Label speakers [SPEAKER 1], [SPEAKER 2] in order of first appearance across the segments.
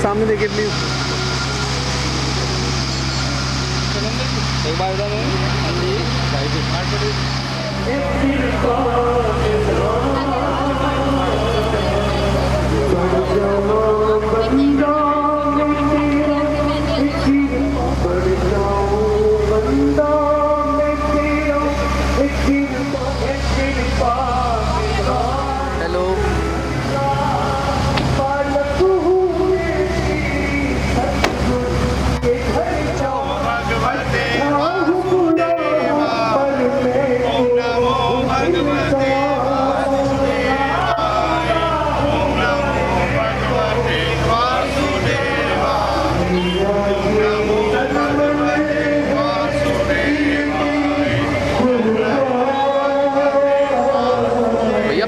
[SPEAKER 1] सामने देखिए प्लीज। एक बार इधर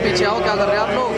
[SPEAKER 1] पीछे आओ, क्या कर रहे हैं आप लोग?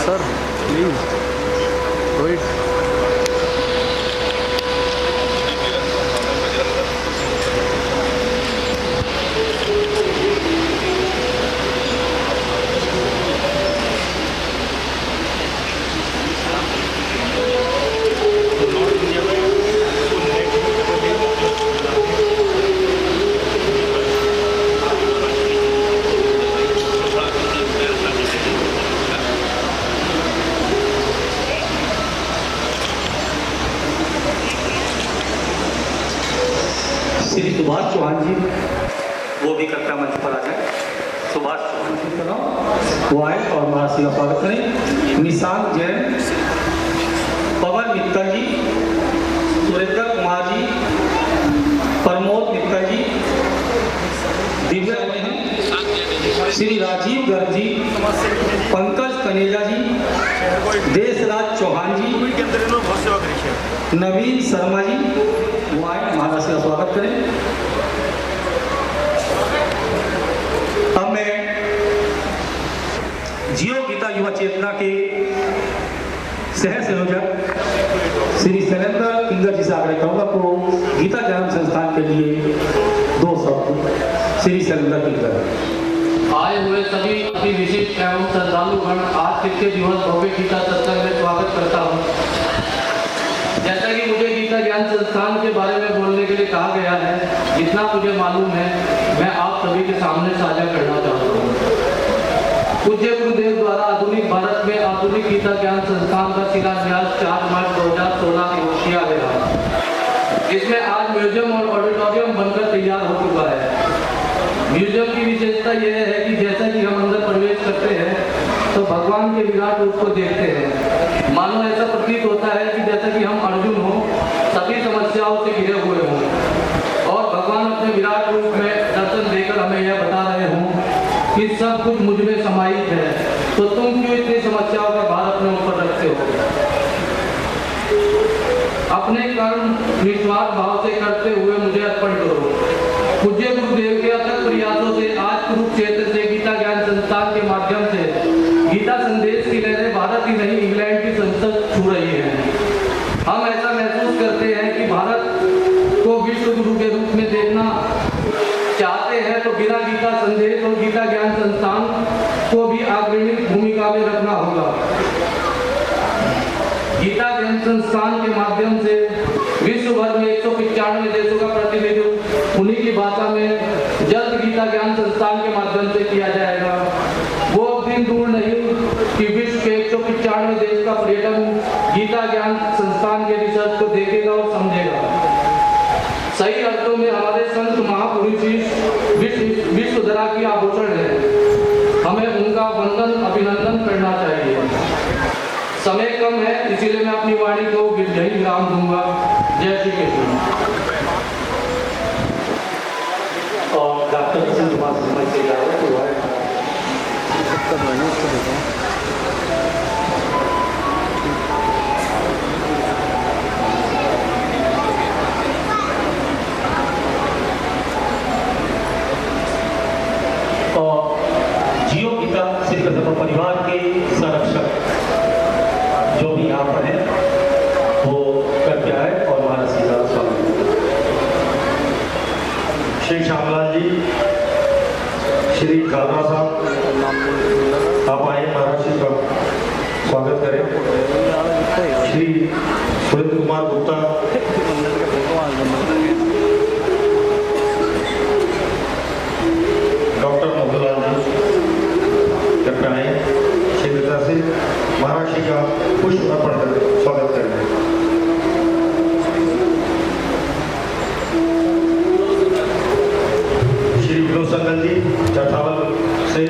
[SPEAKER 1] Sir please wait.
[SPEAKER 2] Shri Subhash Chauhan ji वो भी कृपया मंच पर आ जाए। सुभाष चौहान जी का नाम वो आए और महाराज का स्वागत करें। निशांत जैन, पवन मित्तल जी, सुरेंद्र कुमार जी, प्रमोद मित्तल जी, दिव्या बहन, श्री राजीव गर्ग जी, पंकज कनेजा जी, देशराज चौहान जी, नवीन शर्मा जी, वो आए महाराज का स्वागत करें। अब मैं जियो गीता युवा चेतना के सह संयोजक श्री शैलेंद्र किंगर जी से आग्रह करूंगा को गीता ज्ञान संस्थान के लिए 2 शब्द। श्री शैलेंद्र किंगर।
[SPEAKER 3] आए हुए सभी अति विशिष्ट एवं श्रद्धालुगण आज के दिवस भव्य गीता सत्संग में स्वागत करता हूँ। जैसा कि मुझे गीता ज्ञान संस्थान के बारे में बोलने के लिए कहा गया है, जितना मुझे मालूम है मैं आप सभी के सामने साझा करना चाहता हूँ। पूज्य गुरुदेव द्वारा आधुनिक भारत में आधुनिक गीता ज्ञान संस्थान का शिलान्यास 4 मार्च 2016 को किया गया, जिसमें आज म्यूजियम और ऑडिटोरियम बनकर तैयार हो चुका है। म्यूजियम की विशेषता यह है कि जैसा कि हम अंदर प्रवेश करते हैं तो भगवान के विराट रूप को देखते हैं। मानो ऐसा प्रतीत होता है कि जैसा कि हम अर्जुन हों, सभी समस्याओं से घिरे हुए हों और भगवान अपने विराट रूप में दर्शन देकर हमें यह बता रहे हों कि सब कुछ मुझ में समाहित है, तो तुम क्यों इतनी समस्याओं का भार अपने ऊपर रखते हो। अपने कर्म निस्वार्थ भाव से करते हुए मुझे अर्पण करो। पूज्य गुरुदेव के अथक प्रयासों से आज कुरुक्षेत्र से गीता ज्ञान संस्थान के माध्यम से गीता संदेश की लहरें भारत ही नहीं इंग्लैंड की संसद छू रही है। हम ऐसा महसूस करते हैं कि भारत को विश्व गुरु के रूप में देखना चाहते हैं तो बिना गीता संदेश और गीता ज्ञान संस्थान को भी अग्रणी भूमिका में रखना होगा। गीता ज्ञान संस्थान के माध्यम से विश्व भर में 195 देशों का प्रतिनिधित्व उन्हीं की भाषा में जल्द गीता ज्ञान संस्थान के माध्यम से किया जाएगा। वो दिन दूर नहीं कि विश्व के 195 देश का पर्यटन गीता ज्ञान संस्थान के रिसर्च को देखेगा और समझेगा। सही अर्थों में हमारे संत महापुरुष विश्वधरा की आभूषण है। हमें उनका वंदन अभिनंदन करना चाहिए। समय कम है, इसीलिए मैं अपनी वाणी को यही विराम दूंगा। जय श्री कृष्ण।
[SPEAKER 2] और डॉक्टर कुमार समझ से जा रहे तो और जियो गीता श्री कृष्ण परिवार के संरक्षक जो भी यहाँ पर है वो कृपया है और हमारा सीधा स्वागत।
[SPEAKER 4] श्री श्यामलाल जी, श्री कालरा साहब, आप आए महाराज जी का स्वागत करें। श्री सुरेंद्र कुमार गुप्ता, डॉक्टर मोहनलाल जी कृपया आए शीघ्रता से महाराज जी का पुष्प अर्पण कर स्वागत करें। श्री विनोद संगल जी चठावल से,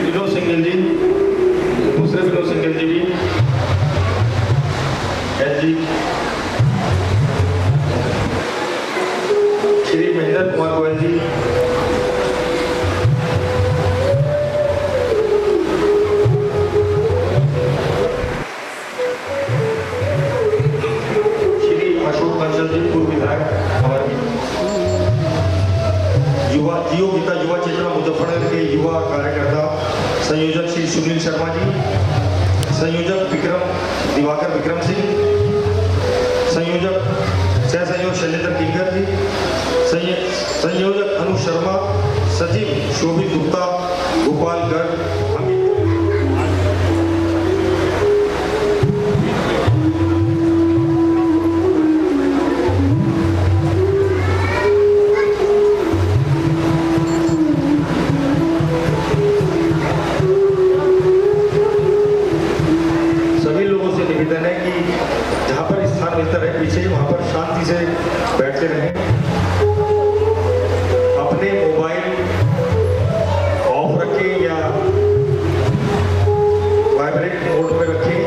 [SPEAKER 4] विनोद सिंगल जी, दूसरे विनोद सिंगल जी भी एस जी, श्री महेंद्र कुमार गोयल जी, श्री अशोक बंसल जी पूर्व विधायक हमारे, युवा जियो गीता युवा चेतना मुजफ्फरनगर के युवा कार्यकर्ता संयोजक श्री सुनील शर्मा जी, संयोजक दिवाकर विक्रम सिंह, संयोजक सह संयोजक शैलेंद्र किंगर जी, संयोजक अनु शर्मा, सचिव शोभित गुप्ता, गोपाल गर्ग, सभी लोगों से निवेदन है कि जहाँ पर स्थान मिलता है पीछे वहाँ पर शांति से बैठते रहें। अपने मोबाइल ऑफ रखें या वाइब्रेट मोड पे रखें।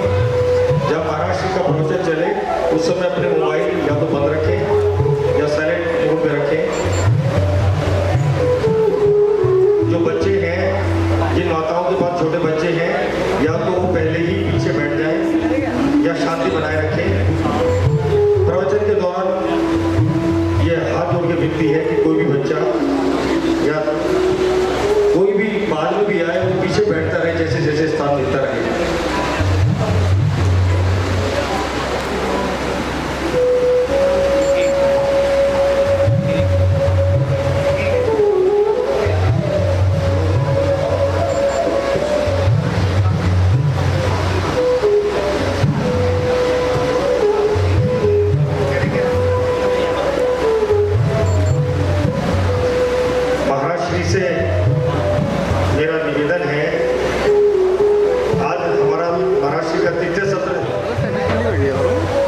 [SPEAKER 4] तिथे सत्र
[SPEAKER 1] टेक्निकली वेगळी आहे बरोबर.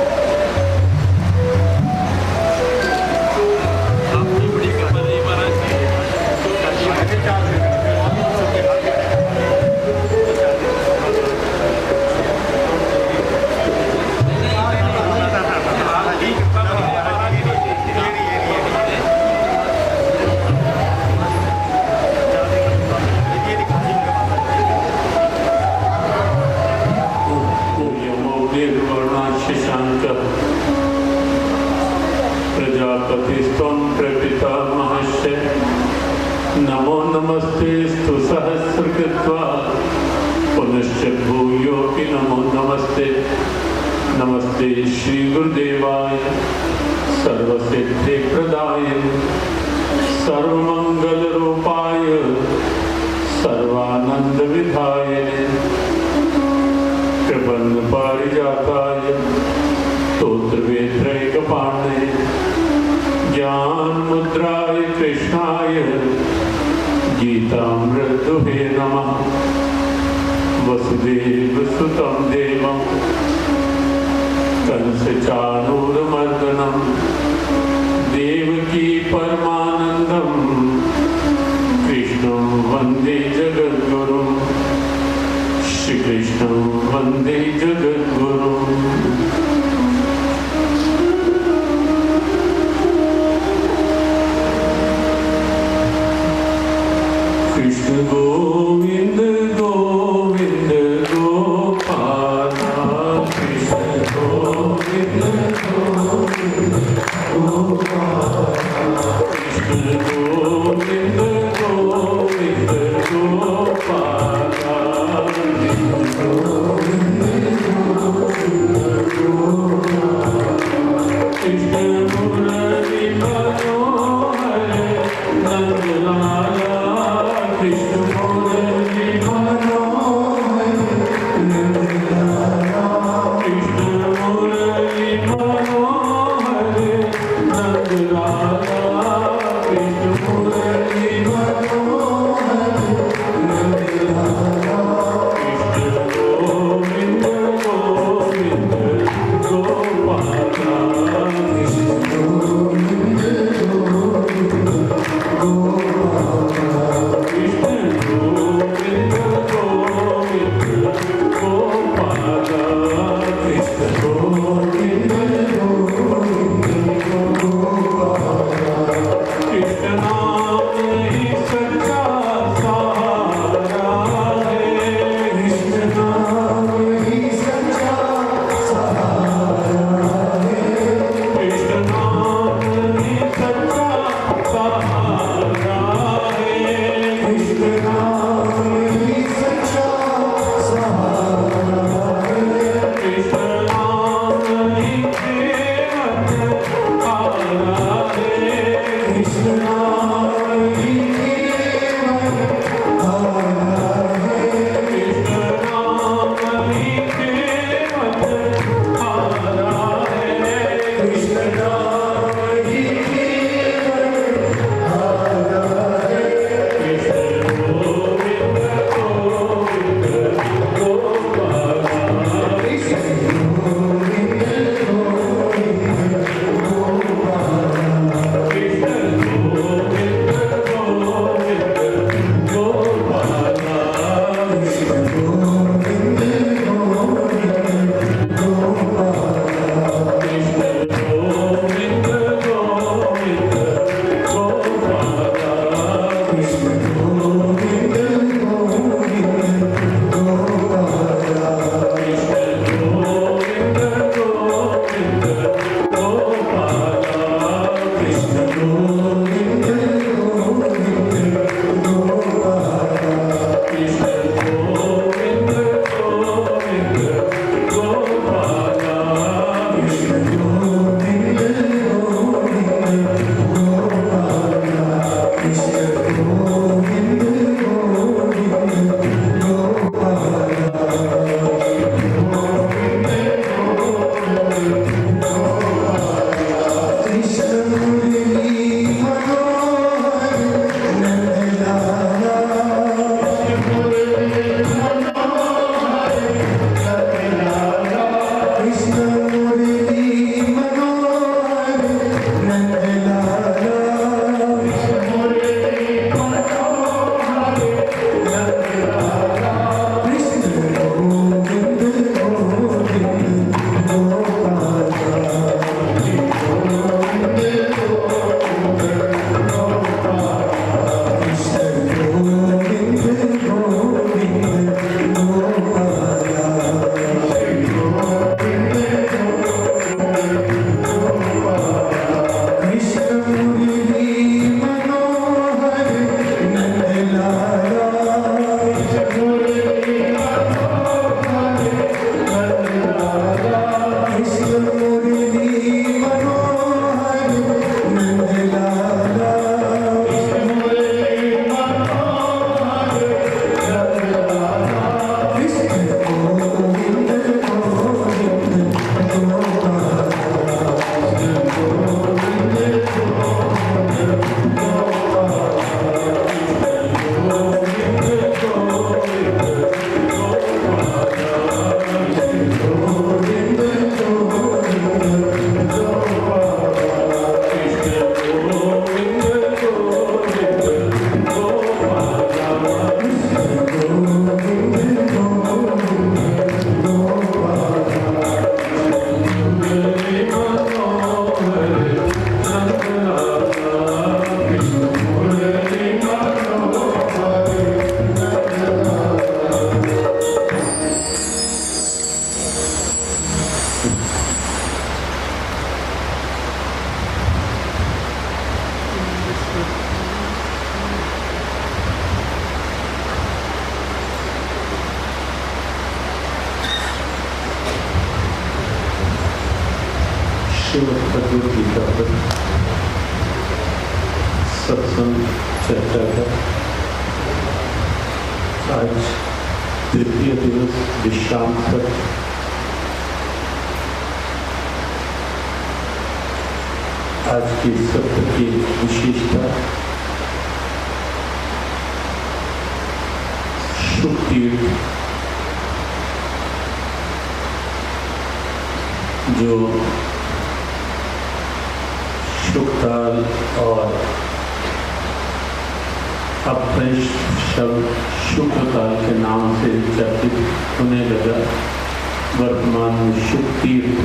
[SPEAKER 5] प्रजापतिस्त्वं प्रपितामहश्च नमो नमस्ते स्तु सहस्रकृत्वा पुनश्च भूयोऽपि नमो नमस्ते नमस्ते श्री गुरुदेवाय सर्वसिद्धिप्रदाय सर्वमंगलरूपाय सर्वानंदविधाय प्रबंध पारिजाताय स्तोत्रवेत्रैकपाणे ज्ञान मुद्राय कृष्णाय गीतामृतुहे नमः वसुदेव सुतं देवं कंसचाणूरमर्दनं देवकी परमानंदं कृष्णं वन्दे जगद्गुरुं श्रीकृष्णं वन्दे जगद्गुरुं कृष्ण गोविंद गोविंद गोपाला कृष्ण गोविंद गोविंद गोपाला कृष्ण गोविंद गोविंद गोपाला कृष्ण गोविंद श्रीमद् भगवद गीता पर सत्संग चर्चा का आज तृतीय दिवस विश्राम पर आज की सत्र की विशेषता शुभ तीर्थ जो शुभकाल और अपभ्रष्ट शब्द शुभकाल के नाम से चर्चित होने लगा। वर्तमान में शुभ तीर्थ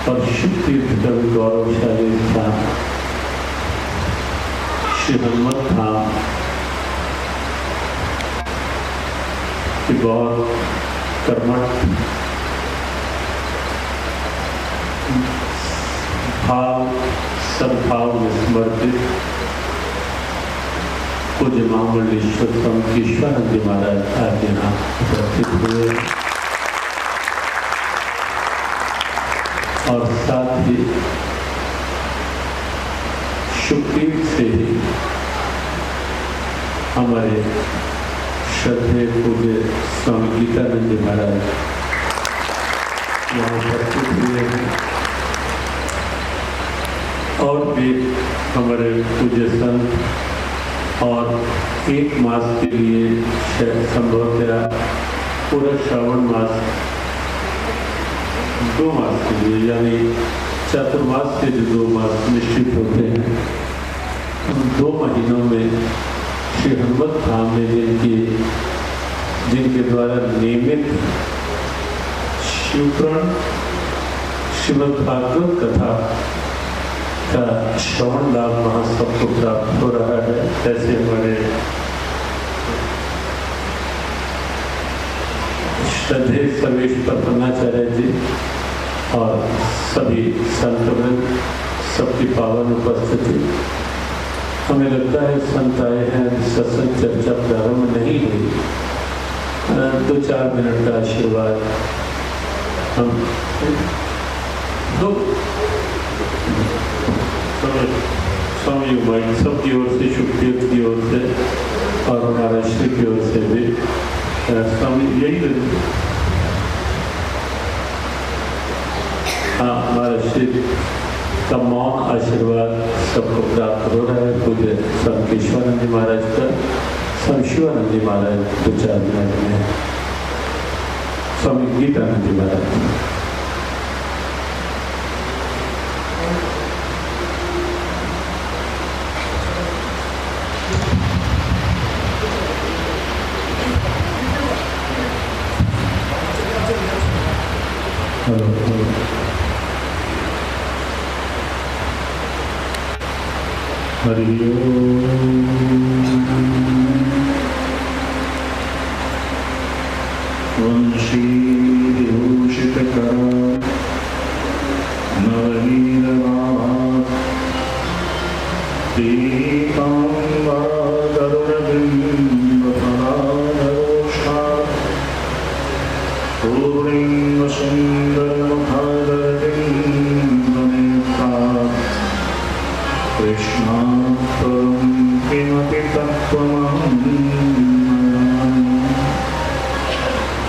[SPEAKER 5] और शुभ तीर्थ का भी गौरवशाली स्थान श्री हनुमत धाम की बहुत कर्मठ भाव सद्भाव में समर्पित पूज्य महामंडलेश्वर स्वामी ईश्वरानंद जी महाराज आज यहाँ उपस्थित हुए और साथ ही शुक्र से ही हमारे श्रद्धेय पूज्य स्वामी गीतानंद जी महाराज यहाँ उपस्थित हुए हैं और भी हमारे पूज्य संत और एक मास के लिए संभवतया पूरा श्रावण मास 2 मास के लिए यानी चातुर्मास के जो 2 मास निश्चित होते हैं उन 2 महीनों में श्री हनुमत धाम में जिनके द्वारा नियमित शिवपुराण श्रीमद् भागवत कथा का श्रवण लाभ वहाँ सबको प्राप्त हो रहा है। जैसे हमारे श्रद्धेय सर्वेश प्रपन्नाचार्य जी और सभी संतगण सबकी पावन उपस्थिति। हमें लगता है संत आए हैं, सत्संग चर्चा प्रारंभ नहीं हुई, 2-4 मिनट का आशीर्वाद हम स्वामी भाई सबकी ओर से, शुक्रिया की ओर से और हमारा श्री की ओर से भी स्वामी यही हमारा श्री का मौन आशीर्वाद सबको प्राप्त हो रहा है। पूज्य स्वामी ईश्वरानंद जी महाराज का, स्वामी शिवानंद जी महाराज 2-4 मिनट में, स्वामी गीतानंद जी महाराज। हरि ओम श्री विभूषितकर नवनीरवा दीपांबरुणबिंबफलाधरोषा पूर्णिम सुंदरमुखादरबिंबनेत्रा कृष्णात्परं किमपि तत्त्वमहं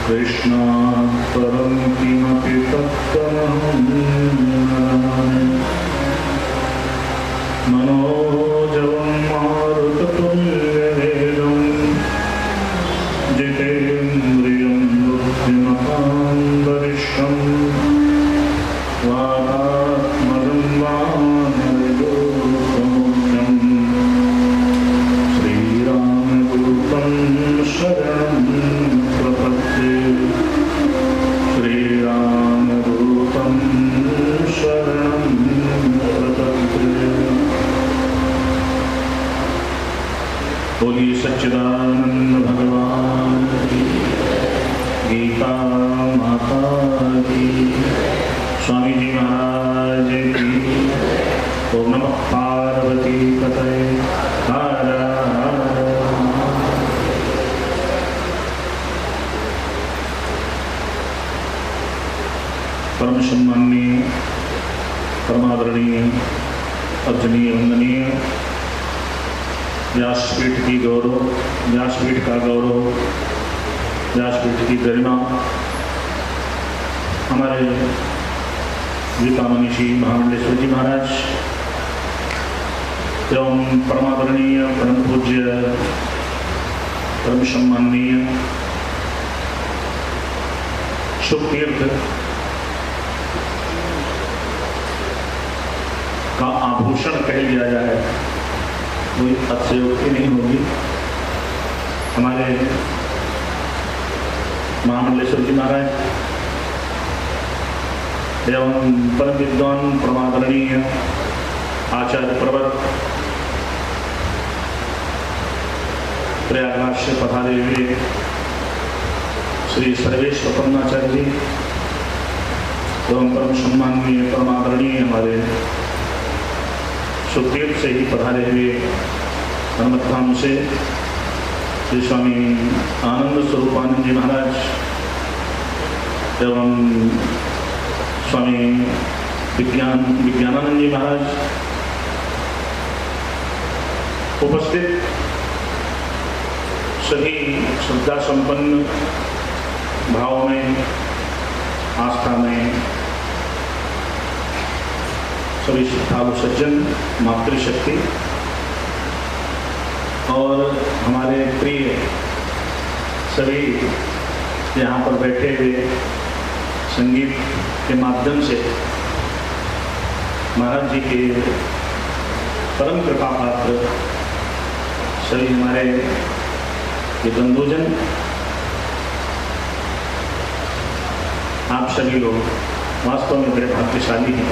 [SPEAKER 5] कृष्णात्परं किमपि तत्त्वमहं मनोजवं मारुततुल्यवेगं जितेन्द्रियं बुद्धिमतां वरिष्ठं वातात्मजं वानरयोगमुख्यं श्रीरामदूतं शरणं प्रपद्ये श्रीरामदूतं शरणं प्रपद्ये
[SPEAKER 6] परम सम्माननीय, परमादरणीय, अर्जनीय, वंदनीय व्यासपीठ की गौरव, व्यासपीठ का गौरव, व्यासपीठ की गरिमा, हमारे गीता मनीषी महामंडलेश्वर जी महाराज एवं परमादरणीय, परम पूज्य, परम सम्माननीय शुभ तीर्थ का आभूषण कह लिया जाए कोई अतिशयोक्ति नहीं होगी। हमारे महामंडलेश्वर जी महाराज एवं परम विद्वान, परमादरणीय आचार्य प्रवर प्रयागराज से पधारे हुए श्री सर्वेश प्रपन्नाचार्य जी एवं परम सम्माननीय, परमादरणीय हमारे सुतीर्थ से ही पधारे हुए हनुमतधाम से श्री स्वामी आनंद स्वरूपानंद जी महाराज एवं स्वामी विज्ञानानंद जी महाराज, उपस्थित सभी श्रद्धा संपन्न, भाव में, आस्था में सभी श्रद्धालु सज्जन, मातृशक्ति और हमारे प्रिय सभी यहाँ पर बैठे हुए संगीत के माध्यम से महाराज जी के परम कृपा पात्र सभी हमारे ये बंधुजन, आप सभी लोग वास्तव में बड़े भाग्यशाली हैं।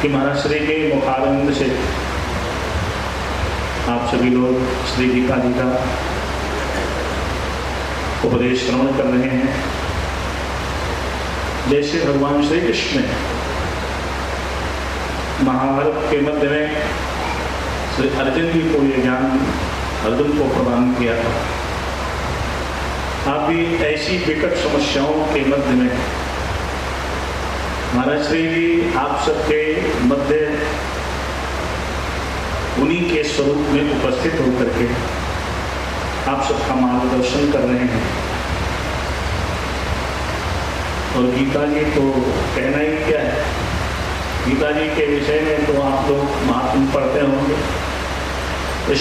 [SPEAKER 6] कि महाराज श्री के मुखारविंद से आप सभी लोग श्री गीता जी का उपदेश श्रवण कर रहे हैं। जैसे भगवान श्री कृष्ण ने महाभारत के मध्य में श्री अर्जुन जी को ये ज्ञान अर्जुन को प्रदान किया था, आप भी ऐसी विकट समस्याओं के मध्य में महाराज श्री जी आप सबके मध्य उन्हीं के स्वरूप में उपस्थित होकर के आप सबका मार्गदर्शन कर रहे हैं। और गीता जी तो कहना ही क्या है, गीता जी के विषय में तो आप लोग महात्म पढ़ते होंगे।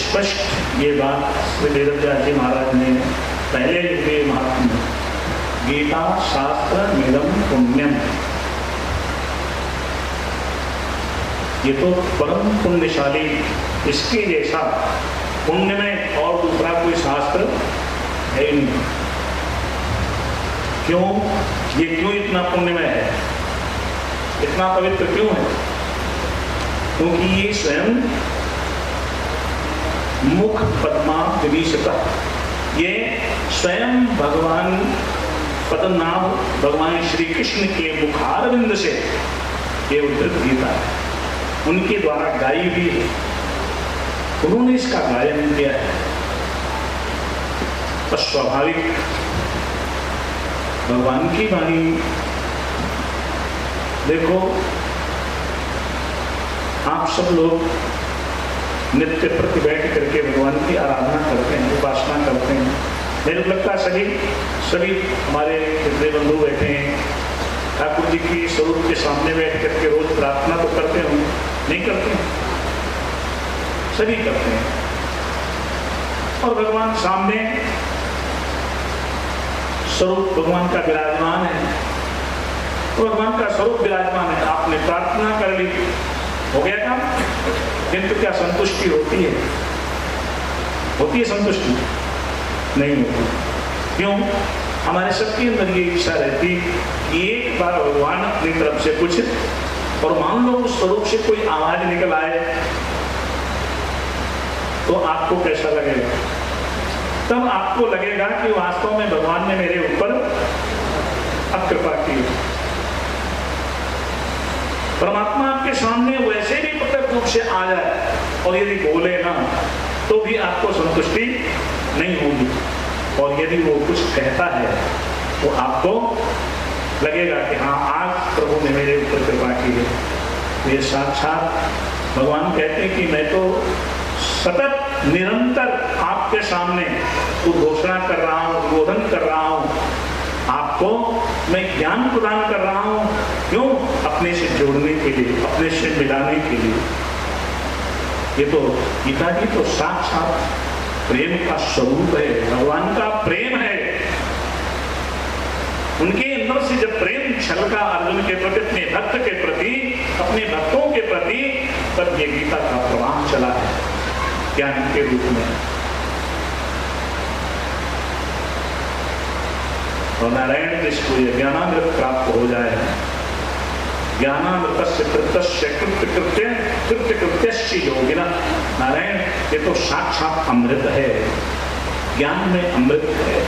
[SPEAKER 6] स्पष्ट ये बात श्री वेदव्यास जी महाराज ने पहले लिखे महात्म, गीता शास्त्र निरम पुण्यम, ये तो परम पुण्यशाली, इसके जैसा पुण्य में और दूसरा कोई शास्त्र है ही नहीं। क्यों? ये क्यों इतना पुण्यमय है, इतना पवित्र क्यों है? क्योंकि ये स्वयं मुख पद्मा विभीषिता, ये स्वयं भगवान पद्मनाभ भगवान श्री कृष्ण के मुखारविंद से ये उद्धृत गीता है, उनके द्वारा गाई भी है, उन्होंने इसका गायन किया है। तो स्वाभाविक भगवान की वाणी देखो, आप सब लोग नित्य प्रति बैठ करके भगवान की आराधना करते हैं, उपासना करते हैं। मेरे को लगता है सभी हमारे जितने बंधु बैठे हैं ठाकुर जी की स्वरूप के सामने बैठ करके रोज प्रार्थना तो करते होंगे, नहीं करते हैं? सभी करते हैं। और भगवान सामने स्वरूप भगवान का विराजमान है, तो भगवान का स्वरूप विराजमान है, आपने प्रार्थना कर ली, हो गया काम। किंतु क्या संतुष्टि होती है? होती है संतुष्टि? नहीं होती। क्यों? हमारे सबके अंदर ये इच्छा रहती कि एक बार भगवान अपनी तरफ से कुछ, और मान लो उस स्वरूप से कोई आवाज निकल आए तो आपको कैसा लगेगा? तब आपको लगेगा कि वास्तव में भगवान ने मेरे ऊपर अब कृपा की। परमात्मा आपके सामने वैसे भी प्रत्यक्ष रूप से आ जाए और यदि बोले ना तो भी आपको संतुष्टि नहीं होगी। और यदि वो कुछ कहता है तो आपको लगेगा कि हाँ, आज प्रभु ने मेरे ऊपर कृपा की है। तो ये साक्षात भगवान कहते हैं कि मैं तो सतत निरंतर आपके सामने घोषणा कर रहा हूँ, उद्बोधन कर रहा हूँ, आपको मैं ज्ञान प्रदान कर रहा हूँ। क्यों? अपने से जोड़ने के लिए, अपने से मिलाने के लिए। ये तो गीता जी तो साक्षात प्रेम का स्वरूप है, भगवान का प्रेम है। उनके अंदर से जब प्रेम छलका अर्जुन के प्रति, अपने भक्त के प्रति, अपने भक्तों के प्रति, तब ये गीता का प्रवाह चला है ज्ञान के रूप में। और नारायण जिसको ये ज्ञानामृत प्राप्त हो जाए, ज्ञानामृतस्य कृतस्य कृत्यकृत्यस्य योगिना, नारायण ये तो साक्षात अमृत है, ज्ञान में अमृत है।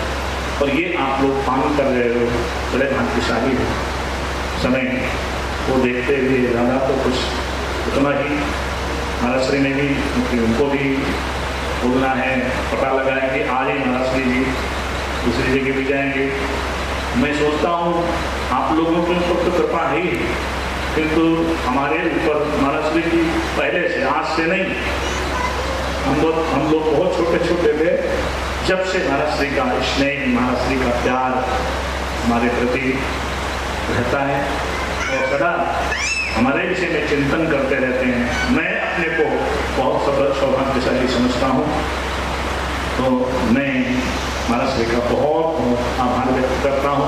[SPEAKER 6] और ये आप लोग पान कर रहे हो, बड़े भाग्यशाली हो। समय को देखते हुए ज़्यादा तो कुछ उतना ही महाराज श्री ने भी, उनको भी बोलना है, पता लगाएंगे आज ही महाराज श्री जी दूसरी जगह भी जाएंगे। मैं सोचता हूँ आप लोगों के ऊपर तो कृपा है ही, किंतु हमारे ऊपर महाराज श्री जी पहले से, आज से नहीं, हम लोग बहुत छोटे छोटे थे, जब से महाराज श्री का स्नेह, महाराज श्री का प्यार हमारे प्रति रहता है और सदा हमारे विषय में चिंतन करते रहते हैं। मैं अपने को बहुत सौभाग्यशाली समझता हूँ। तो मैं महाराज श्री का बहुत बहुत आभार व्यक्त करता हूँ।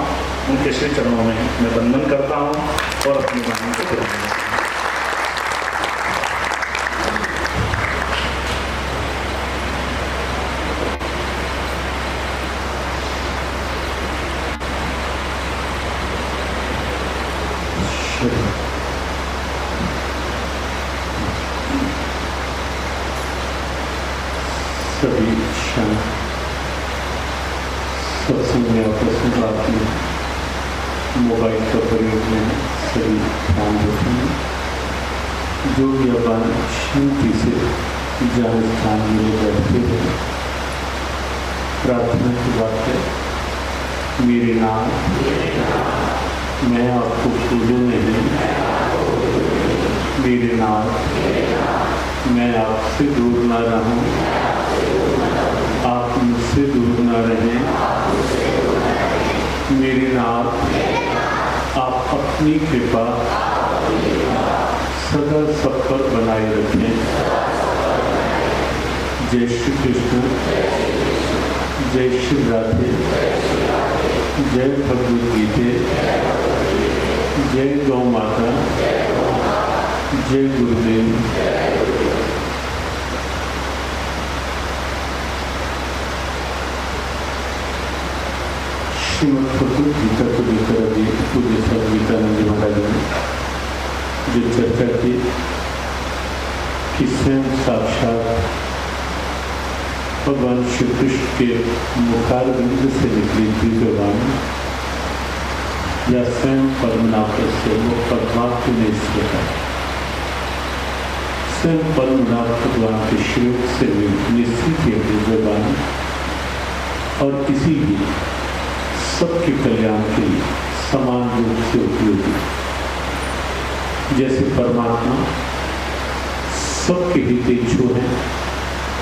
[SPEAKER 6] उनके श्री चरणों में मैं वंदन करता हूँ और अपनी वाणी को करूँगा।
[SPEAKER 5] सभी क्षण सत्संग में आपस में बात में मोबाइल का प्रयोग में सभी ध्यान रखेंगे। जो भी अपन शांति से जहाँ स्थान में बैठते हैं, प्रार्थना की बात है, मेरे नाम मैं आपको पूजो नहीं, मेरे नाम मैं आपसे दूर ना रहूं, आप मुझसे दूर ना रहें। मेरे नाम आप अपनी कृपा सदा सब पर बनाए रखें। जय श्री कृष्ण, जय श्री राधे, जय भगवद गीते, जय गौ माता, जय गुरुदेव। श्रीमद् भगवद गीता को लेकर अभी पूज्य स्वामी गीतानंद महाराज ने जो चर्चा की कि स्वयं साक्षात भगवान श्री कृष्ण के मुखारविंद से निकली दिव्यवाणी या स्वयं पद्मनाभ से वो परमात्मा ने इसलिए स्वयं पद्मनाभ भगवान के श्लोक से निश्चित है दिव्यवाणी और किसी भी सबके कल्याण के लिए समान रूप से उपयोगी। जैसे परमात्मा सबके हितेच्छु है,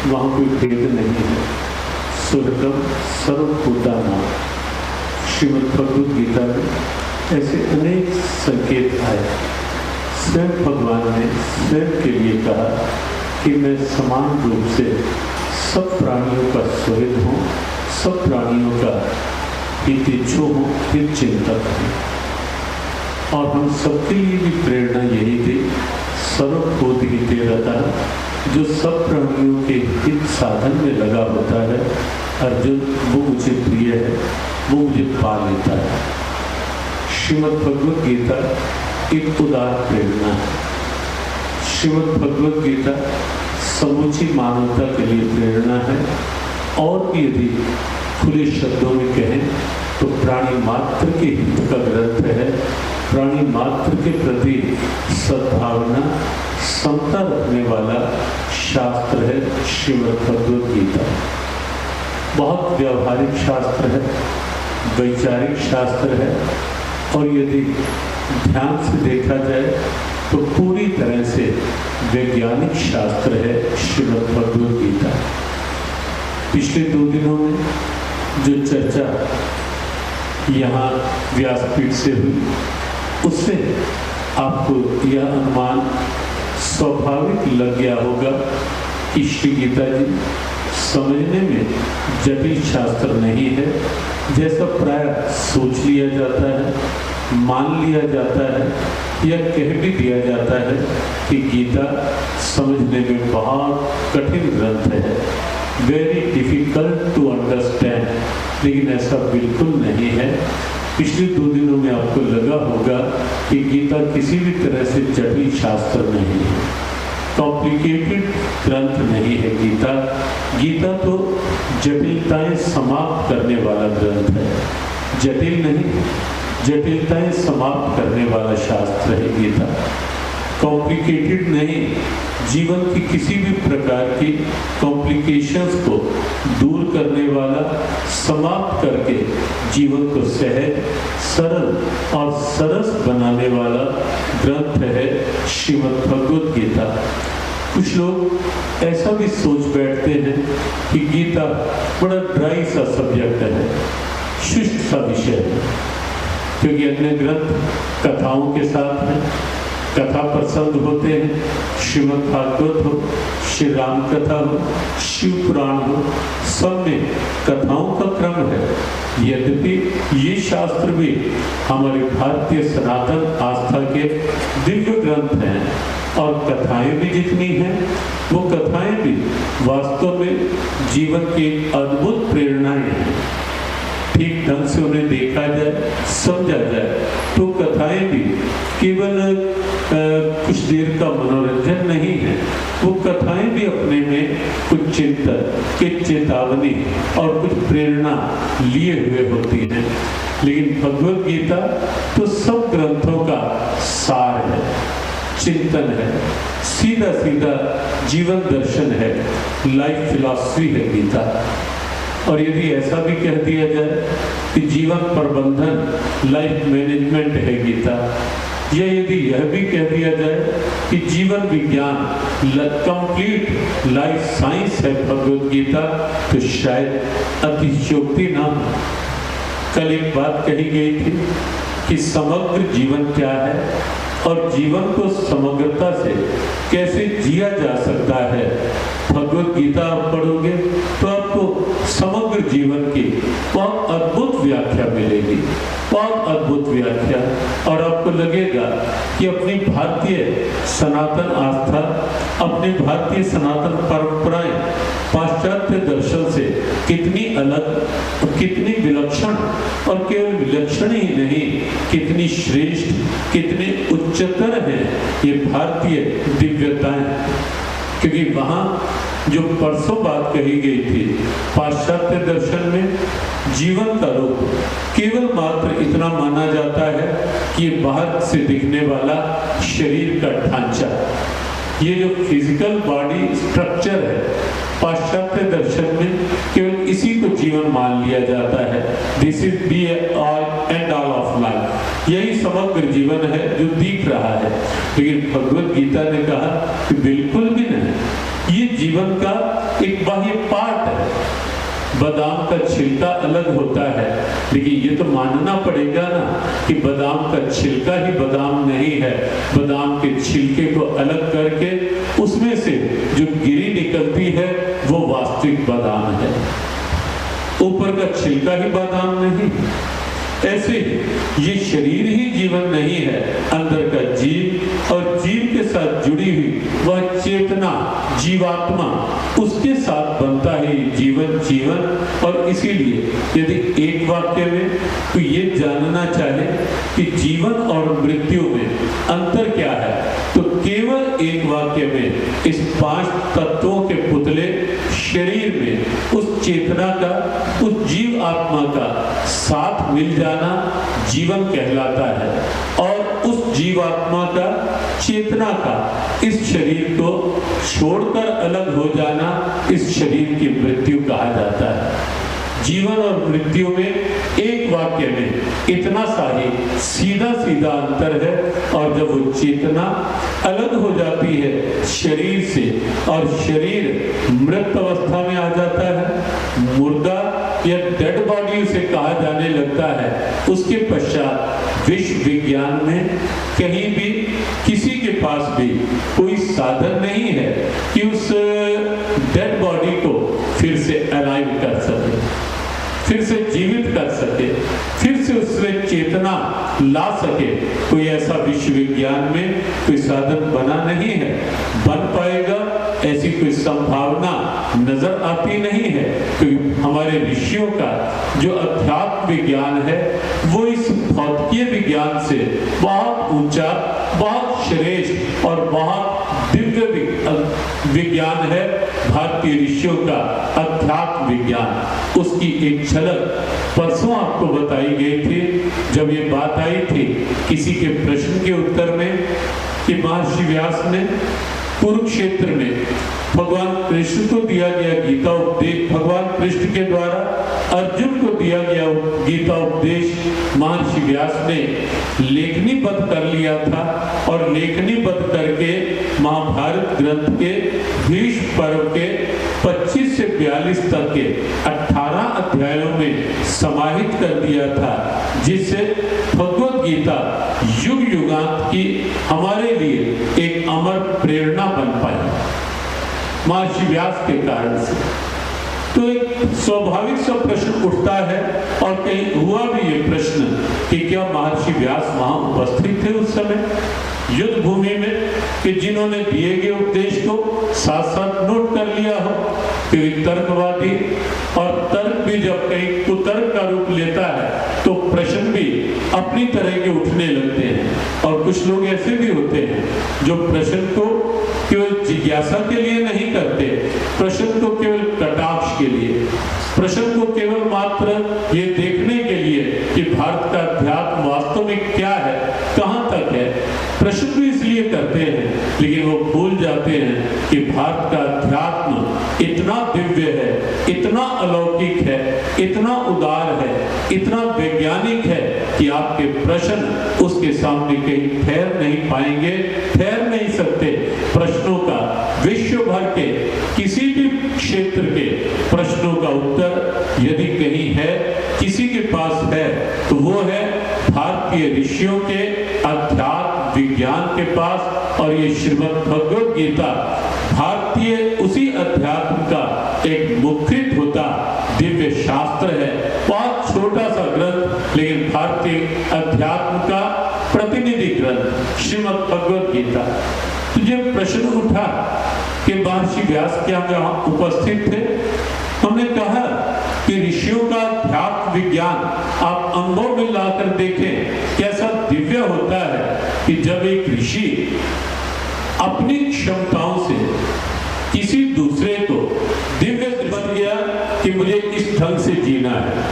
[SPEAKER 5] वहाँ कोई भेद नहीं है। स्वर्गम सर्वभूतानां, श्रीमद् भगवद गीता में ऐसे अनेक संकेत आए। स्वयं भगवान ने स्वयं के लिए कहा कि मैं समान रूप से सब प्राणियों का सुहृद हूँ, सब प्राणियों का हितेच्छु हूँ, हित चिंतक हूँ। और हम सबके लिए भी प्रेरणा यही थी, सर्वभूत हिते रहता, जो सब प्राणियों के हित साधन में लगा होता है, अर्जुन वो मुझे प्रिय है, वो मुझे पा लेता है। श्रीमद् भगवद गीता एक उदार प्रेरणा है। श्रीमद् भगवद गीता समूची मानवता के लिए प्रेरणा है। और भी यदि खुले शब्दों में कहें तो प्राणी मात्र के हित का ग्रंथ है। प्राणी मात्र के प्रति सद्भावना, समता रखने वाला शास्त्र है श्रीमद् भगवद गीता। बहुत व्यावहारिक शास्त्र है, वैचारिक शास्त्र है, और यदि ध्यान से देखा जाए तो पूरी तरह से वैज्ञानिक शास्त्र है श्रीमद् भगवद गीता। पिछले 2 दिनों में जो चर्चा यहाँ व्यासपीठ से हुई, उससे आपको यह अनुमान स्वाभाविक लग गया होगा कि श्री गीता जी समझने में जटिल शास्त्र नहीं है, जैसा प्राय सोच लिया जाता है, मान लिया जाता है, या कह भी दिया जाता है कि गीता समझने में बहुत कठिन ग्रंथ है, वेरी डिफिकल्ट टू अंडरस्टैंड। लेकिन ऐसा बिल्कुल नहीं है। पिछले 2 दिनों में आपको लगा होगा कि गीता किसी भी तरह से जटिल शास्त्र नहीं है, कॉम्प्लिकेटेड ग्रंथ नहीं है गीता। गीता तो जटिलताएं समाप्त करने वाला ग्रंथ है, जटिल नहीं, जटिलताएं समाप्त करने वाला शास्त्र है गीता। कॉम्प्लिकेटेड नहीं, जीवन की किसी भी प्रकार की कॉम्प्लिकेशंस को दूर करने वाला, समाप्त करके जीवन को सहज, सरल और सरस बनाने वाला ग्रंथ है श्रीमद् भगवद गीता। कुछ लोग ऐसा भी सोच बैठते हैं कि गीता बड़ा ड्राई सा सब्जेक्ट है, शुष्क सा विषय है, क्योंकि अन्य ग्रंथ कथाओं के साथ हैं, कथा प्रसंग होते हैं, श्रीमद् भागवत हो, श्री राम कथा हो, शिव पुराण हो, सब में कथाओं का क्रम है। यद्यपि ये शास्त्र भी हमारे भारतीय सनातन आस्था के दिव्य ग्रंथ हैं, और कथाएं भी जितनी हैं, वो कथाएं भी वास्तव में जीवन की अद्भुत प्रेरणाएं हैं। ठीक ढंग से उन्हें देखा जाए, समझा जाए, तो कथाएं भी केवल कुछ देर का मनोरंजन नहीं है, वो कथाएं भी अपने में कुछ चिंतन, कुछ चेतावनी और कुछ प्रेरणा लिए हुए होती हैं। लेकिन भगवद गीता तो सब ग्रंथों का सार है, चिंतन है, सीधा सीधा जीवन दर्शन है, लाइफ फिलॉसफी है गीता। और यदि ऐसा भी कह दिया जाए कि जीवन प्रबंधन, लाइफ मैनेजमेंट है गीता, या यदि यह भी कह दिया जाए कि जीवन विज्ञान, कंप्लीट लाइफ साइंस है भगवद गीता, तो शायद अतिशयोक्ति ना हो। कल एक बात कही गई थी कि समग्र जीवन क्या है और जीवन को समग्रता से कैसे जिया जा सकता है। भगवद गीता आप पढ़ोगे तो आपको समग्र जीवन की बहुत अद्भुत व्याख्या मिलेगी, बहुत अद्भुत व्याख्या, और आपको लगेगा कि अपनी भारतीय सनातन आस्था, अपनी भारतीय सनातन परंपराएं पाश्चात्य दर्शन से कितनी अलग, कितनी विलक्षण, और केवल विलक्षण ही नहीं, कितनी श्रेष्ठ, कितने उच्चतर हैं ये भारतीय दिव्यताएं। क्योंकि वहां जो परसों बात कही गई थी, पाश्चात्य दर्शन में जीवन का रूप केवल मात्र इतना माना जाता है कि बाहर से दिखने वाला शरीर का ढांचा, ये जो फिजिकल बॉडी स्ट्रक्चर है, पाश्चात्य दर्शन में केवल इसी को जीवन मान लिया जाता है। This is be all and all of life, यही समग्र जीवन है जो दिख रहा है। लेकिन भगवद गीता ने कहा कि बिल्कुल भी नहीं, ये जीवन का एक बाह्य पार्ट है। बादाम का छिलका अलग होता है, लेकिन ये तो मानना पड़ेगा ना कि बादाम का छिलका ही बादाम नहीं है। बादाम के छिलके को अलग करके उसमें से जो गिरी निकलती है वो वास्तविक बादाम है, ऊपर का छिलका ही बादाम नहीं। ऐसे ये शरीर ही जीवन नहीं है, अंदर का जीव और जीव के साथ जुड़ी हुई वह चेतना, जीवात्मा, उसके साथ बनता है जीवन। और इसीलिए यदि एक वाक्य में तो ये जानना चाहे कि जीवन और मृत्यु में अंतर क्या है, तो केवल एक वाक्य में इस 5 तत्वों के पुतले शरीर में उस चेतना का, उस जीव आत्मा का साथ मिल जाना जीवन कहलाता है, और उस जीवात्मा का, चेतना का इस शरीर को छोड़कर अलग हो जाना इस शरीर की मृत्यु कहा जाता है। जीवन और मृत्यु में एक वाक्य में इतना सा ही सीधा सीधा अंतर है। और जब वो चेतना अलग हो जाती है शरीर से और शरीर मृत अवस्था में आ जाता है, मुर्दा या डेड बॉडी उसे कहा जाने लगता है, उसके पश्चात विश्व विज्ञान में कहीं भी किसी के पास भी कोई साधन नहीं है कि उस डेड बॉडी को फिर से अलाइव कर सके, फिर से जीवित कर सके, फिर से उसमें चेतना ला सके। कोई ऐसा विश्व विज्ञान में कोई साधन बना नहीं है, बन पाएगा ऐसी कोई संभावना नजर आती नहीं है। क्योंकि हमारे ऋषियों का जो अध्यात्म विज्ञान है वो इस भौतिकीय विज्ञान से बहुत ऊंचा, बहुत श्रेष्ठ और बहुत दिव्य विज्ञान है। भारतीय ऋषियों का अध्यात्म विज्ञान, उसकी एक झलक परसों आपको बताई गई थी जब ये बात आई थी किसी के प्रश्न के उत्तर में कि महर्षि व्यास ने कुरुक्षेत्र में भगवान कृष्ण को दिया गया गीता उपदेश, भगवान कृष्ण के द्वारा अर्जुन को दिया गया गीता उपदेश महर्षि व्यास ने लेखनीबद्ध कर लिया था और लेखनीबद्ध करके महाभारत ग्रंथ के भीष्म पर्व के 25 से 42 तक के 18 अध्यायों में समाहित कर दिया था, जिससे भगवत गीता युग युगांत की हमारे लिए एक अमर प्रेरणा बन पाई महर्षि व्यास के कारण से। तो एक स्वाभाविक सा प्रश्न उठता है और कहीं हुआ भी ये प्रश्न कि क्या महर्षि व्यास वहां उपस्थित थे उस समय युद्ध भूमि में, कि जिन्होंने दिए गए उपदेश को साथ साथ नोट कर लिया हो। क्योंकि तर्कवादी और तर्क भी जब कहीं कुतर्क का रूप लेता है तो प्रश्न भी अपनी तरह के उठने लगते हैं। और कुछ लोग ऐसे भी होते हैं जो प्रश्न को केवल जिज्ञासा के लिए नहीं करते, प्रश्न को केवल कटाक्ष के लिए, प्रश्न को केवल मात्र ये देखने के लिए कि भारत का अध्यात्म वास्तव में क्या है, कहां तक है, प्रश्न भी इसलिए करते हैं, लेकिन वो भूल जाते हैं कि भारत का अध्यात्म इतना दिव्य है, इतना अलौकिक है, इतना उदार है, इतना वैज्ञानिक है कि आपके प्रश्न उसके सामने कहीं ठहर नहीं पाएंगे, ठहर नहीं सकते। प्रश्नों का विश्व भर के किसी भी क्षेत्र के प्रश्नों का उत्तर यदि कहीं है, किसी के पास है, तो वो है भारतीय ऋषियों के अध्यात्म विज्ञान के पास। और ये श्रीमद् भगवत गीता भारतीय उसी अध्यात्म का एक मुखरित होता दिव्य शास्त्र है। बहुत छोटा सा ग्रंथ, लेकिन भारतीय अध्यात्म का प्रतिनिधि ग्रंथ श्रीमद् भगवत गीता। तो जब प्रश्न उठा कि महर्षि व्यास क्या वहां उपस्थित थे, हमने कहा कि ऋषियों का अध्यात्म विज्ञान आप अनुभव में लाकर देखें कैसा दिव्य होता है कि जब एक ऋषि अपनी क्षमताओं से किसी दूसरे को दिव्य बन गया कि मुझे इस ढंग से जीना है,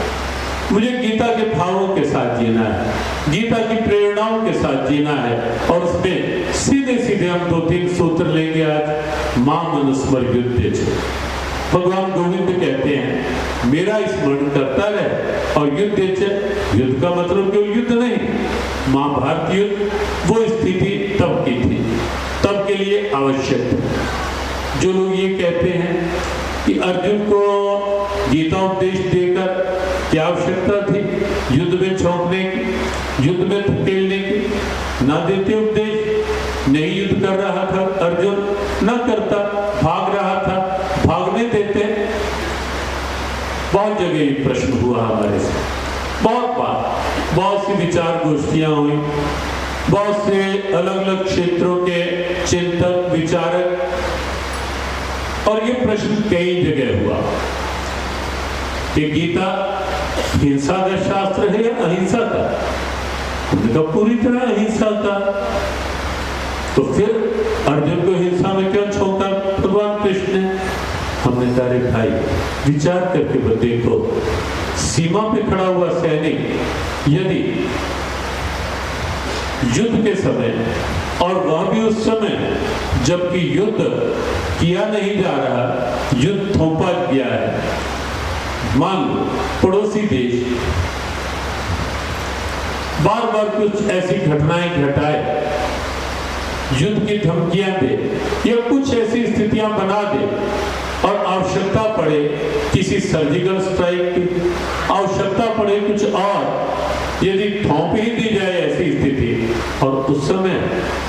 [SPEAKER 5] मुझे गीता के भावों के साथ जीना है, गीता की प्रेरणाओं के साथ जीना है। और उसमें सीधे सीधे हम 2-3 सूत्र लेंगे आज। मां मनुस्मर युद्धे च, भगवान गोविंद कहते हैं मेरा स्मरण करता रहे। और युद्धे च, युद्ध का मतलब केवल युद्ध नहीं, महाभारत युद्ध वो स्थिति तब की थी, तब के लिए आवश्यक थी। जो लोग ये कहते हैं कि अर्जुन को गीता उपदेश देकर क्या आवश्यकता थी युद्ध में छोड़ने की, युद्ध में धकेलने की, ना देते उपदेश, नहीं युद्ध कर रहा था अर्जुन, ना करता, भाग रहा था, भागने देते। बहुत जगह ये प्रश्न हुआ हमारे से, बहुत बार, बहुत सी विचार गोष्ठियां हुई, बहुत से अलग अलग क्षेत्रों के चिंतक विचारक, और ये प्रश्न कई जगह हुआ कि गीता हिंसा का शास्त्र है या अहिंसा का। हमने कहा पूरी तरह अहिंसा का। तो फिर अर्जुन को हिंसा में क्यों छोड़ा भगवान कृष्ण ने? हमने कहा रे भाई विचार करके देखो, सीमा पे खड़ा हुआ सैनिक यदि युद्ध के समय, और वह भी उस समय जबकि युद्ध किया नहीं जा रहा, युद्ध थोपा गया है, मान लो पड़ोसी देश बार बार कुछ ऐसी घटनाएं घटाए, युद्ध की धमकियां दे या कुछ ऐसी स्थितियां बना दे और आवश्यकता पड़े किसी सर्जिकल स्ट्राइक की, आवश्यकता पड़े कुछ और, यदि थोप ही दी जाए ऐसी स्थिति और उस समय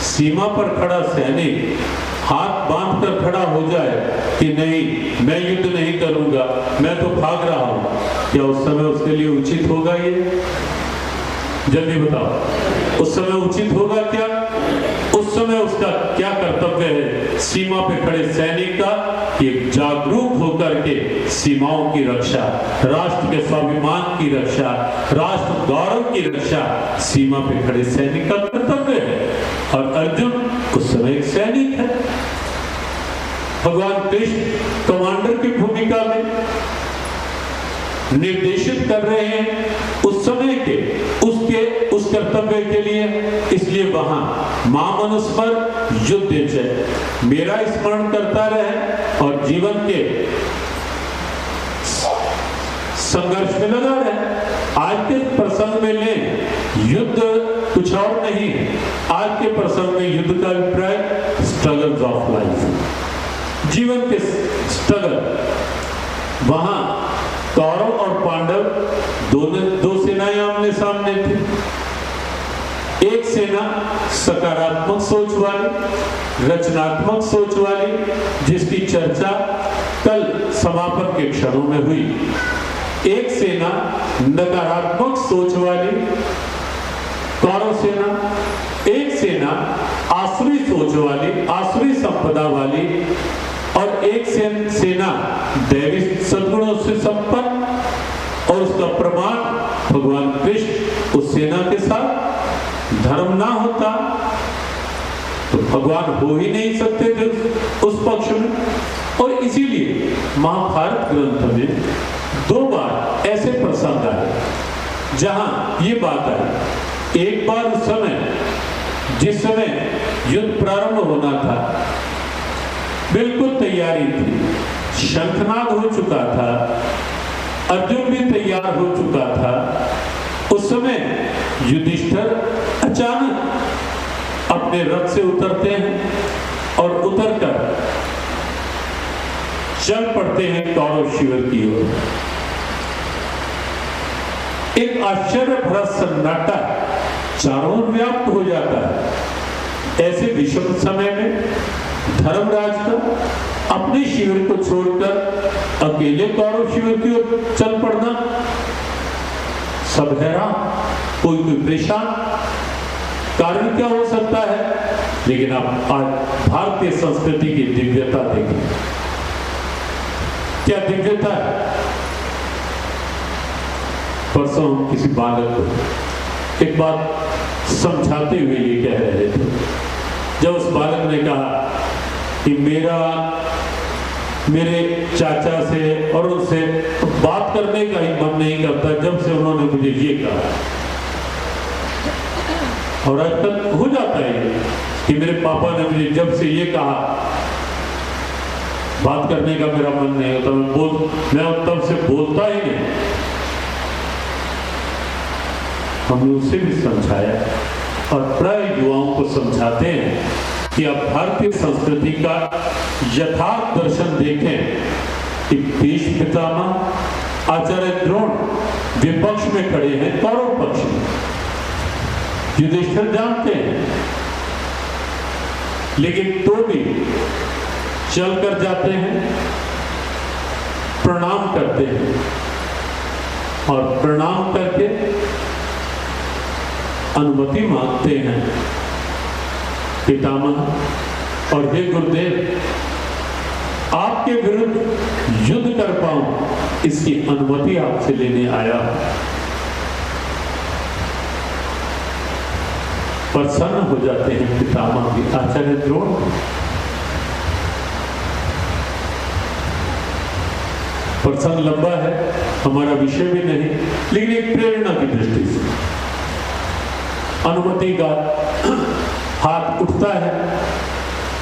[SPEAKER 5] सीमा पर खड़ा सैनिक हाथ बांध कर खड़ा हो जाए कि नहीं मैं युद्ध नहीं करूंगा, मैं तो भाग रहा हूं, क्या उस समय उसके लिए उचित होगा? ये जल्दी बताओ, उस समय उचित होगा क्या? उस समय उसका क्या कर्तव्य है सीमा पे खड़े सैनिक का? एक जागरूक होकर के सीमाओं की रक्षा, राष्ट्र के स्वाभिमान की रक्षा, राष्ट्र गौरव की रक्षा सीमा पे खड़े सैनिक का कर्तव्य है। और अर्जुन उस समय एक सैनिक है, भगवान कृष्ण कमांडर की भूमिका में निर्देशित कर रहे हैं उस समय के उस कर्तव्य के लिए। इसलिए वहां मां मनुस्मर युद्ध जय मेरा स्मरण करता रहे और जीवन के संघर्ष में लगा रहे। आज के प्रसंग में लें, युद्ध कुछ और नहीं है। आज के प्रसंग में युद्ध का अभिप्राय स्ट्रगल्स ऑफ लाइफ, जीवन के स्ट्रगल। वहां कौरव और पांडव दो सेनाएं आमने सामने थी। एक सेना सकारात्मक सोच वाली, रचनात्मक सोच वाली, जिसकी चर्चा कल समापन के क्षणों में हुई। एक सेना नकारात्मक सोच वाली कौरव सेना, एक सेना आसुरी सोच वाली, आसुरी संपदा वाली, और एक सेना दैवी सद्गुणों से संपन्न। और उसका प्रमाण भगवान कृष्ण उस सेना के साथ धर्म ना होता तो भगवान हो ही नहीं सकते थे उस पक्ष में। और इसीलिए महाभारत ग्रंथ में 2 बार ऐसे प्रसंग आए जहां ये बात आई। एक बार उस समय जिस समय युद्ध प्रारंभ होना था, बिल्कुल तैयारी थी, शंखनाद हो चुका था, अर्जुन भी तैयार हो चुका था। उस समय युधिष्ठिर अचानक अपने रथ से उतरते हैं और उतरकर चल पड़ते हैं कौरव शिविर की ओर। एक आश्चर्य भरा सन्नाटा चारों ओर व्याप्त हो जाता है। ऐसे विषम समय में धर्मराज का अपने शिविर को छोड़कर अकेले कौरव शिविर की ओर चल पड़ना, सब हैरान, कोई परेशान। कारण क्या हो सकता है? लेकिन आप आज भारतीय संस्कृति की दिव्यता देखें, क्या दिव्यता है। परसों हम किसी बालक को एक बात समझाते हुए ये कह रहे थे, जब उस बालक ने कहा कि मेरे चाचा से और उनसे बात करने का ही मन नहीं करता जब से उन्होंने मुझे ये कहा। और आज तक हो जाता है कि मेरे पापा ने मुझे जब से ये कहा, बात करने का मेरा मन नहीं होता, मैं तब से बोलता ही नहीं। हमने उसे भी समझाया और प्राय युवाओं को समझाते हैं कि आप भारतीय संस्कृति का यथार्थ दर्शन देखें कि भीष्म पितामह आचार्य द्रोण विपक्ष में खड़े हैं, कौरव पक्ष में। युधिष्ठिर जानते हैं, लेकिन तो भी चल कर जाते हैं, प्रणाम करते हैं और प्रणाम करके अनुमति मांगते हैं, पितामह और हे गुरुदेव, आपके विरुद्ध युद्ध कर पाऊं इसकी अनुमति आपसे लेने आया। प्रसन्न हो जाते हैं पितामह भी, आचार्य द्रोण। प्रसंग लंबा है, हमारा विषय भी नहीं, लेकिन एक प्रेरणा की दृष्टि से अनुमति का हाथ उठता है।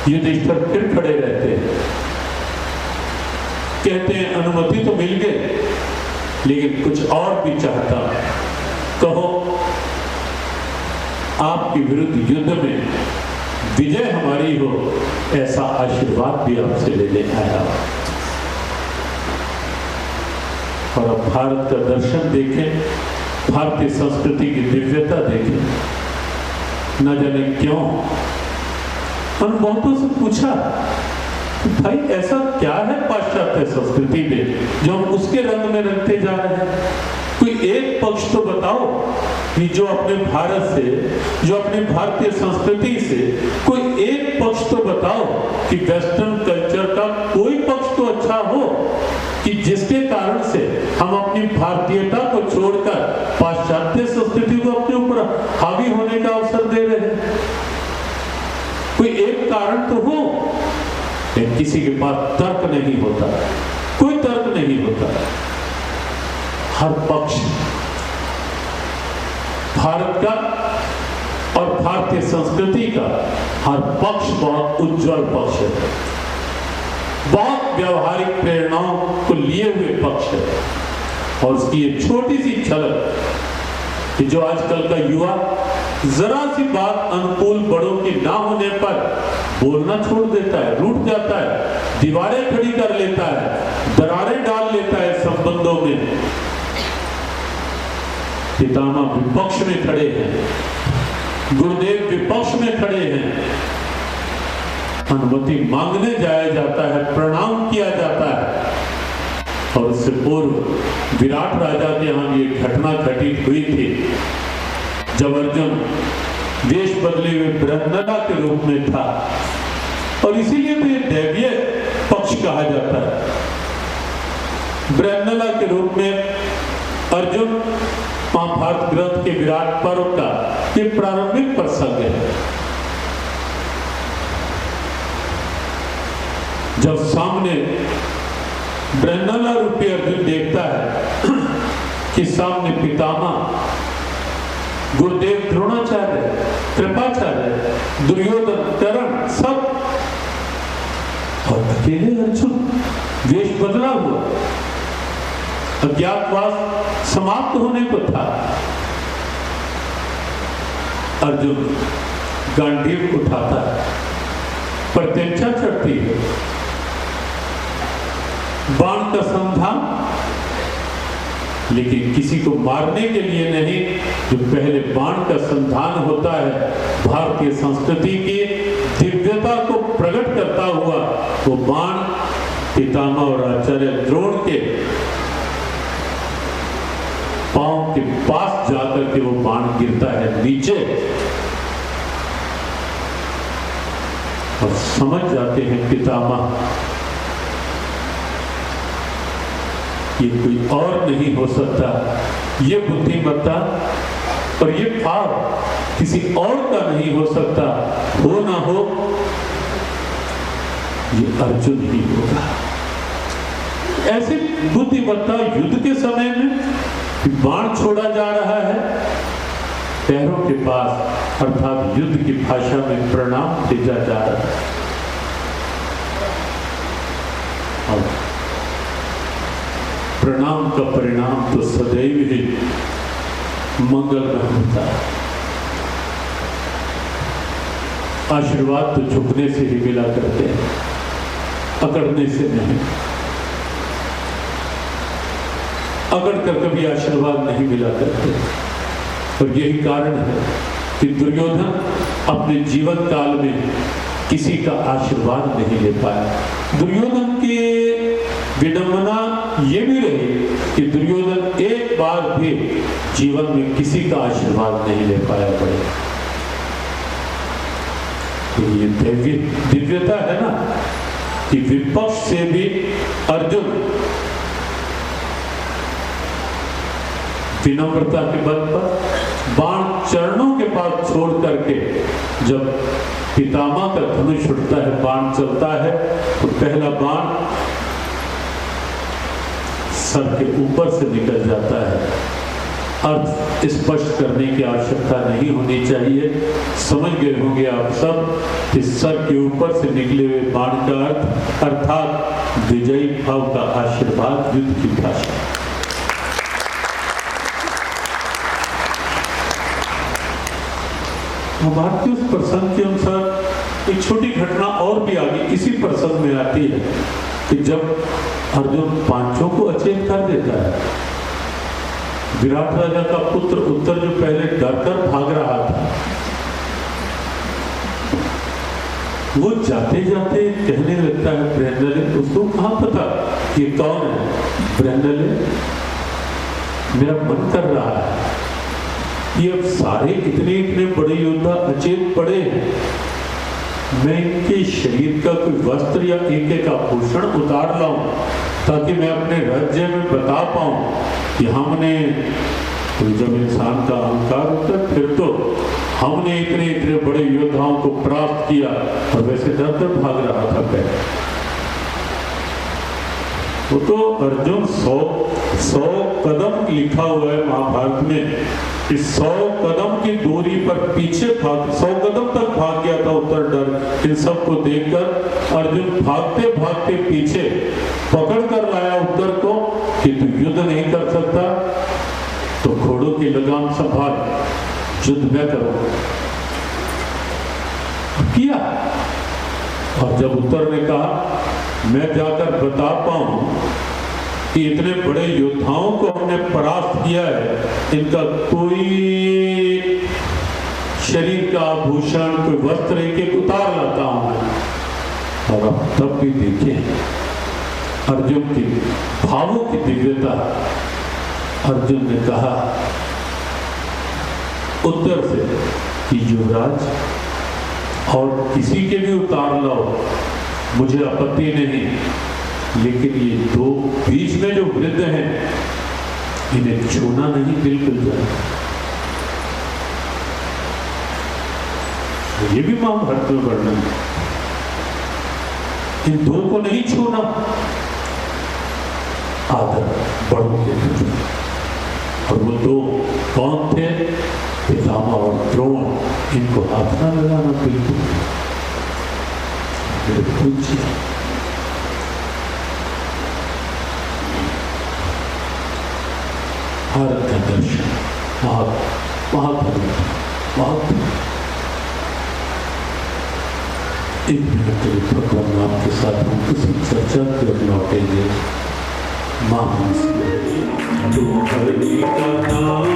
[SPEAKER 5] युधिष्ठिर फिर खड़े रहते हैं, कहते हैं अनुमति तो मिल गई, लेकिन कुछ और भी चाहता। कहो, आपके विरुद्ध युद्ध में विजय हमारी हो, ऐसा आशीर्वाद भी आपसे लेने आया। और अब भारत का दर्शन देखें, भारतीय संस्कृति की दिव्यता देखें। न जाने क्यों हम बहुतों से पूछा, भाई ऐसा क्या है पाश्चात्य संस्कृति में जो हम उसके रंग में रखते जा रहे हैं? कोई एक पक्ष तो बताओ कि जो अपने भारत से, जो अपने भारतीय संस्कृति से, कोई एक पक्ष तो बताओ कि वेस्टर्न कल्चर का कोई पक्ष तो अच्छा हो कि जिसके कारण से हम अपनी भारतीयता को छोड़कर पाश्चात्य संस्कृति को अपने ऊपर हावी होने का अवसर दे रहे हैं। कोई एक कारण तो हो, लेकिन किसी के पास तर्क नहीं होता, कोई तर्क नहीं होता। हर पक्ष भारत का और भारतीय संस्कृति का हर पक्ष बहुत उज्जवल पक्ष है, बहुत व्यवहारिक प्रेरणाओं को लिए हुए पक्ष है। और उसकी एक छोटी सी झलक कि जो आजकल का युवा जरा सी बात अनुकूल बड़ों की ना होने पर बोलना छोड़ देता है, रूठ जाता है, दीवारें खड़ी कर लेता है, दरारें डाल लेता है संबंधों में। पितामह विपक्ष में खड़े हैं, गुरुदेव विपक्ष में खड़े हैं, अनुमति मांगने जाया जाता है, प्रणाम किया जाता है। और उससे पूर्व विराट राजा के यहाँ ये घटना घटित हुई थी जब अर्जुन वेश बदले हुए बृहन्नला के रूप में था, और इसीलिए तो ये दैवीय पक्ष कहा जाता है। बृहन्नला के रूप में अर्जुन महाभारत ग्रंथ के विराट पर्व का ये प्रारंभिक प्रसंग है। जब सामने बृहन्नला रूपी अर्जुन देखता है कि सामने पितामह गुरुदेव द्रोणाचार्य, कृपाचार्य, दुर्योधन, कर्ण सब, और अकेले अर्जुन वेश बदला हुआ, अज्ञातवास समाप्त होने को था। अर्जुन गांडीव उठाता है, प्रत्यंचा चढ़ती है, बाण का संधान, लेकिन किसी को मारने के लिए नहीं। जो पहले बाण का संधान होता है भारतीय संस्कृति की दिव्यता को प्रकट करता हुआ, वो बाण पितामह और आचार्य द्रोण के पांव के पास जाकर के वो बाण गिरता है नीचे, और समझ जाते हैं पितामह ये कोई और नहीं हो सकता, ये बुद्धिमत्ता और ये भाव किसी और का नहीं हो सकता, हो ना हो ये अर्जुन ही होगा। ऐसे बुद्धिमत्ता युद्ध के समय में बाण छोड़ा जा रहा है पैरों के पास, अर्थात युद्ध की भाषा में प्रणाम भेजा जा रहा है। और प्रणाम का परिणाम तो सदैव ही मंगल में होता है। आशीर्वाद तो झुकने से ही मिला करते हैं, अकड़ने से नहीं। अकड़ कर कभी आशीर्वाद नहीं मिला करते, और यही कारण है कि दुर्योधन अपने जीवन काल में किसी का आशीर्वाद नहीं ले पाया। दुर्योधन की विडंबना ये भी रही कि दुर्योधन एक बार भी जीवन में किसी का आशीर्वाद नहीं ले पाया पड़े। तो ये दिव्यता है ना कि विपक्ष से भी अर्जुन विनम्रता के बल पर बाण चरणों के पास छोड़ करके, जब पितामह का धनुष उठता है, बाण चलता है, तो पहला बाण सर के ऊपर से निकल जाता है। अर्थ स्पष्ट करने की आवश्यकता नहीं होनी चाहिए, समझ गए होंगे आप सब कि सर के ऊपर से निकले हुए बाण का अर्थ अर्थात विजयी भाव का आशीर्वाद, युद्ध की भाषा। हमारे उस प्रसंग के अनुसार एक छोटी घटना और भी आगे इसी प्रसंग में आती है कि जब अर्जुन पांचों को अचेत कर देता है, विराट राजा का पुत्र उत्तर जो पहले डरकर भाग रहा था, वो जाते जाते कहने लगता है ब्रह्मले, उसको कहाँ पता ये कौन है? ब्रह्मले, मेरा मन कर रहा है ये अब सारे इतने इतने बड़े योद्धा अचेत पड़े हैं, मैं इनके शरीर का कोई वस्त्र या एक एक आभूषण उतार लाऊं ताकि मैं अपने राज्य में बता पाऊं कि हमने, तो जब इंसान का अहंकार होता है फिर तो हमने इतने इतने बड़े योद्धाओं को प्राप्त किया, और वैसे डर डर भाग रहा था पहले। वो तो अर्जुन 100 कदम लिखा हुआ है महाभारत में, इस 100 कदम की दूरी पर पीछे भाग 100 कदम तक भाग गया था उत्तर डर। इन सबको देखकर अर्जुन भागते भागते पीछे पकड़ कर लाया उत्तर को कि तू युद्ध नहीं कर सकता तो घोड़ों की लगाम संभाल, युद्ध मैं करूं। किया, और जब उत्तर ने कहा मैं जाकर बता पाऊं कि इतने बड़े योद्धाओं को हमने परास्त किया है, इनका कोई शरीर का आभूषण, कोई वस्त्र एक एक उतार लाता हूं मैं। और अब तब भी देखें अर्जुन की भावों की दिव्यता। अर्जुन ने कहा उत्तर से कि युवराज, और किसी के भी उतार लाओ, मुझे आपत्ति नहीं, लेकिन ये दो बीच में जो वृद्ध हैं इन्हें छूना नहीं बिल्कुल जाए। ये भी महाभारत में वर्णन है, इन दो को नहीं छूना। आदर बड़ों के प्रति। और वो दो कौन थे? पितामह और द्रोण। इनको हाथ ना लगाना बिल्कुल। पूछिए भारत का दर्शन बहुत एक मिनट के लिए भगवान नाम के साथ हम किसी चर्चा की ओर लौटेंगे। मां हरि का नाम